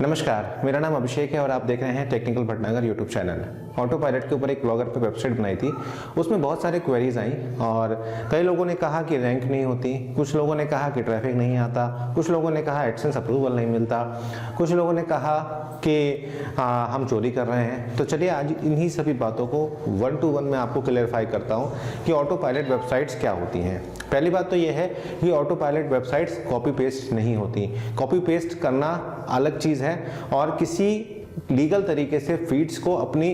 नमस्कार, मेरा नाम अभिषेक है और आप देख रहे हैं technical Bhatnagar YouTube channel. Auto pilot के ऊपर एक ब्लॉगर पे वेबसाइट बनाई थी, उसमें बहुत सारे क्वेरीज आई और कई लोगों ने कहा कि रैंक नहीं होती, कुछ लोगों ने कहा कि ट्रैफिक नहीं आता, कुछ लोगों ने कहा एडसेंस अप्रूवल नहीं मिलता, कुछ लोगों ने कहा कि हम चोरी कर रहे हैं। तो चलिए आज इन्हीं सभी बातों को 1 to 1 में आपको क्लियरफाई करता हूँ कि ऑटो पायलट वेबसाइट्स क्या होती हैं। पहली बात तो ये है कि auto pilot websites copy paste नहीं होती। कॉपी पेस्ट करना अलग चीज़ है और किसी लीगल तरीके से फीड्स को अपनी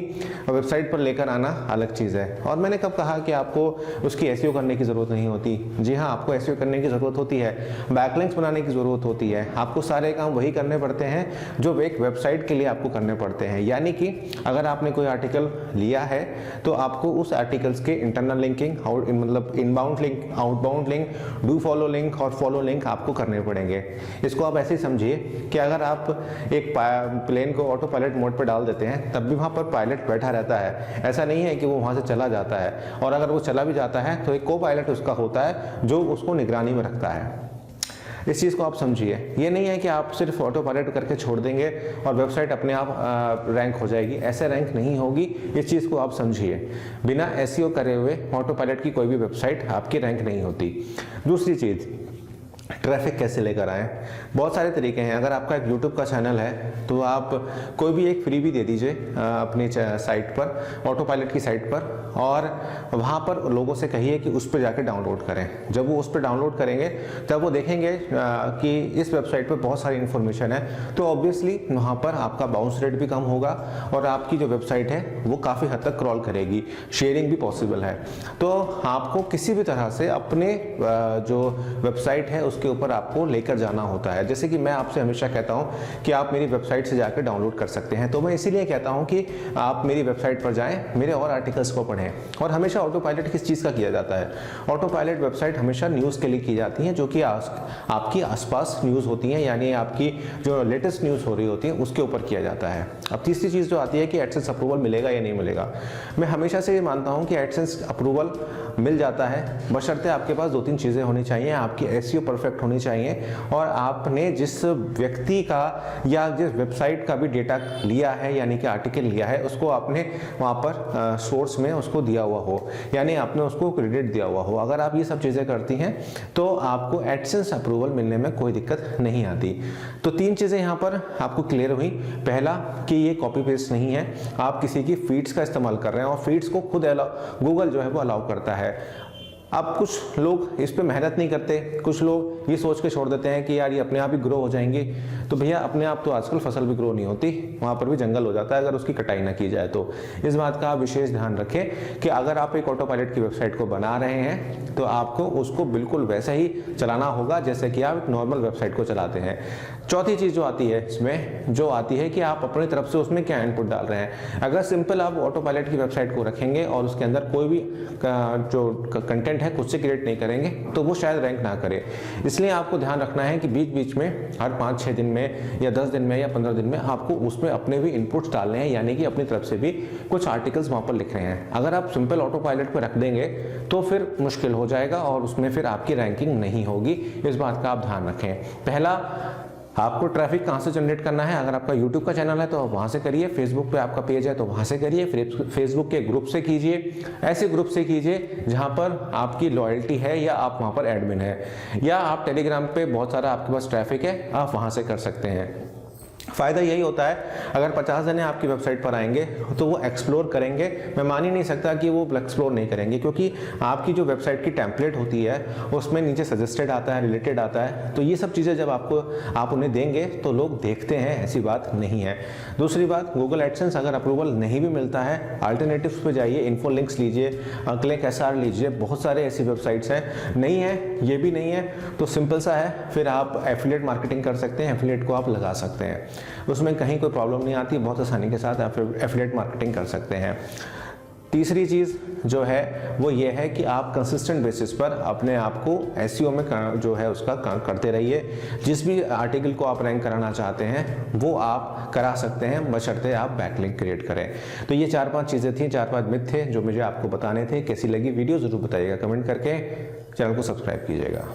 वेबसाइट पर लेकर आना अलग चीज़ है। और मैंने कब कहा कि आपको उसकी एसईओ करने की ज़रूरत नहीं होती? जी हाँ, आपको एसईओ करने की ज़रूरत होती है, बैकलिंक्स बनाने की ज़रूरत होती है। आपको सारे काम वही करने पड़ते हैं जो एक वेबसाइट के लिए आपको करने पड़ते हैं। यानी कि अगर आपने कोई आर्टिकल लिया है तो आपको उस आर्टिकल्स के इंटरनल लिंकिंग, मतलब inbound link, outbound link, do follow link और फॉलो लिंक आपको करने पड़ेंगे। इसको आप ऐसे ही समझिए कि अगर आप एक प्लेन को ऑटो पायलट मोड पर डाल देते हैं तब भी वहां पर पायलट बैठा रहता है। ऐसा नहीं है कि वो वहां से चला जाता है, और अगर वो चला भी जाता है तो एक को पायलट उसका होता है जो उसको निगरानी में रखता है। इस चीज़ को आप समझिए। ये नहीं है कि आप सिर्फ ऑटो पायलट करके छोड़ देंगे और वेबसाइट अपने आप रैंक हो जाएगी। ऐसे रैंक नहीं होगी, इस चीज़ को आप समझिए। बिना एसईओ करे हुए ऑटो पायलट की कोई भी वेबसाइट आपकी रैंक नहीं होती। दूसरी चीज़, ट्रैफिक कैसे लेकर आएँ? बहुत सारे तरीके हैं। अगर आपका एक यूट्यूब का चैनल है तो आप कोई भी एक फ्री भी दे दीजिए अपनी साइट पर, ऑटो पायलट की साइट पर, और वहाँ पर लोगों से कहिए कि उस पर जाकर डाउनलोड करें। जब वो उस पर डाउनलोड करेंगे तब वो देखेंगे कि इस वेबसाइट पर बहुत सारी इन्फॉर्मेशन है, तो ऑब्वियसली वहाँ पर आपका बाउंस रेट भी कम होगा और आपकी जो वेबसाइट है वो काफ़ी हद तक क्रॉल करेगी, शेयरिंग भी पॉसिबल है। तो आपको किसी भी तरह से अपने जो वेबसाइट है उसके ऊपर आपको लेकर जाना होता है। जैसे कि मैं आपसे हमेशा कहता हूं कि आप मेरी वेबसाइट से जाकर डाउनलोड कर सकते हैं, तो मैं इसीलिए कहता हूं कि आप मेरी वेबसाइट पर जाएं, मेरे और आर्टिकल्स को पढ़ें। और हमेशा ऑटो पायलट किस चीज़ का किया जाता है? ऑटो पायलट वेबसाइट हमेशा न्यूज़ के लिए की जाती है, जो कि आपकी आसपास न्यूज़ होती है, यानी आपकी जो लेटेस्ट न्यूज़ हो रही होती है उसके ऊपर किया जाता है। अब तीसरी चीज़ जो आती है कि एडसेंस अप्रूवल मिलेगा या नहीं मिलेगा। मैं हमेशा से ये मानता हूँ कि एडसेंस अप्रूवल मिल जाता है, बशर्ते आपके पास 2-3 चीज़ें होनी चाहिए। आपकी एसईओ परफेक्ट होनी चाहिए और आपने जिस व्यक्ति का या जिस वेबसाइट का भी डेटा लिया है, यानी कि आर्टिकल लिया है, उसको आपने वहाँ पर सोर्स में उसको दिया हुआ हो, यानी आपने उसको क्रेडिट दिया हुआ हो। अगर आप ये सब चीज़ें करती हैं तो आपको एडसेंस अप्रूवल मिलने में कोई दिक्कत नहीं आती। तो 3 चीज़ें यहाँ पर आपको क्लियर हुई। पहला कि ये कॉपी पेस्ट नहीं है, आप किसी की फीड्स का इस्तेमाल कर रहे हैं और फीड्स को खुद गूगल जो है वो अलाउ करता है। अब कुछ लोग इस पे मेहनत नहीं करते, कुछ लोग ये सोच के छोड़ देते हैं कि यार ये अपने आप ही ग्रो हो जाएंगे। तो भैया अपने आप तो आजकल फसल भी ग्रो नहीं होती, वहाँ पर भी जंगल हो जाता है अगर उसकी कटाई ना की जाए तो। इस बात का आप विशेष ध्यान रखें कि अगर आप एक ऑटो पायलट की वेबसाइट को बना रहे हैं तो आपको उसको बिल्कुल वैसा ही चलाना होगा जैसे कि आप एक नॉर्मल वेबसाइट को चलाते हैं। चौथी चीज़ जो आती है इसमें, जो आती है कि आप अपनी तरफ से उसमें क्या इनपुट डाल रहे हैं। अगर सिंपल आप ऑटो पायलट की वेबसाइट को रखेंगे और उसके अंदर कोई भी जो कंटेंट है खुद से क्रिएट नहीं करेंगे तो वो शायद रैंक ना करे। इसलिए आपको ध्यान रखना है कि बीच बीच में हर 5-6 दिन में या 10 दिन में या 15 दिन में आपको उसमें अपने भी इनपुट्स डालने हैं, यानी कि अपनी तरफ से भी कुछ आर्टिकल्स वहाँ पर लिख रहे हैं। अगर आप सिंपल ऑटो पायलट पर रख देंगे तो फिर मुश्किल हो जाएगा और उसमें फिर आपकी रैंकिंग नहीं होगी। इस बात का आप ध्यान रखें। पहला, आपको ट्रैफिक कहाँ से जनरेट करना है? अगर आपका यूट्यूब का चैनल है तो आप वहाँ से करिए, फेसबुक पे आपका पेज है तो वहाँ से करिए, फेसबुक के ग्रुप से कीजिए, ऐसे ग्रुप से कीजिए जहाँ पर आपकी लॉयल्टी है या आप वहाँ पर एडमिन है, या आप टेलीग्राम पे बहुत सारा आपके पास ट्रैफिक है, आप वहाँ से कर सकते हैं। फ़ायदा यही होता है, अगर 50 जने आपकी वेबसाइट पर आएंगे तो वो एक्सप्लोर करेंगे। मैं मान ही नहीं सकता कि वो एक्सप्लोर नहीं करेंगे, क्योंकि आपकी जो वेबसाइट की टेम्पलेट होती है उसमें नीचे सजेस्टेड आता है, रिलेटेड आता है। तो ये सब चीज़ें जब आप उन्हें देंगे तो लोग देखते हैं, ऐसी बात नहीं है। दूसरी बात, गूगल एडसेंस अगर अप्रूवल नहीं भी मिलता है, अल्टरनेटिव्स पे जाइए, इन्फो लिंक्स लीजिए, क्लिक एसआर लीजिए, बहुत सारे ऐसी वेबसाइट्स हैं। नहीं है, ये भी नहीं है तो सिंपल सा है, फिर आप एफिलिएट मार्केटिंग कर सकते हैं, एफिलिएट को आप लगा सकते हैं, उसमें कहीं कोई प्रॉब्लम नहीं आती, बहुत आसानी के साथ आप एफिलिएट मार्केटिंग कर सकते हैं। तीसरी चीज़ जो है वो ये है कि आप कंसिस्टेंट बेसिस पर अपने आप को एसईओ में जो है उसका करते रहिए। जिस भी आर्टिकल को आप रैंक कराना चाहते हैं वो आप करा सकते हैं, बशर्ते आप बैकलिंक क्रिएट करें। तो ये 4-5 चीज़ें थी, 4-5 मिथ थे जो मुझे आपको बताने थे। कैसी लगी वीडियो ज़रूर बताइएगा कमेंट करके, चैनल को सब्सक्राइब कीजिएगा।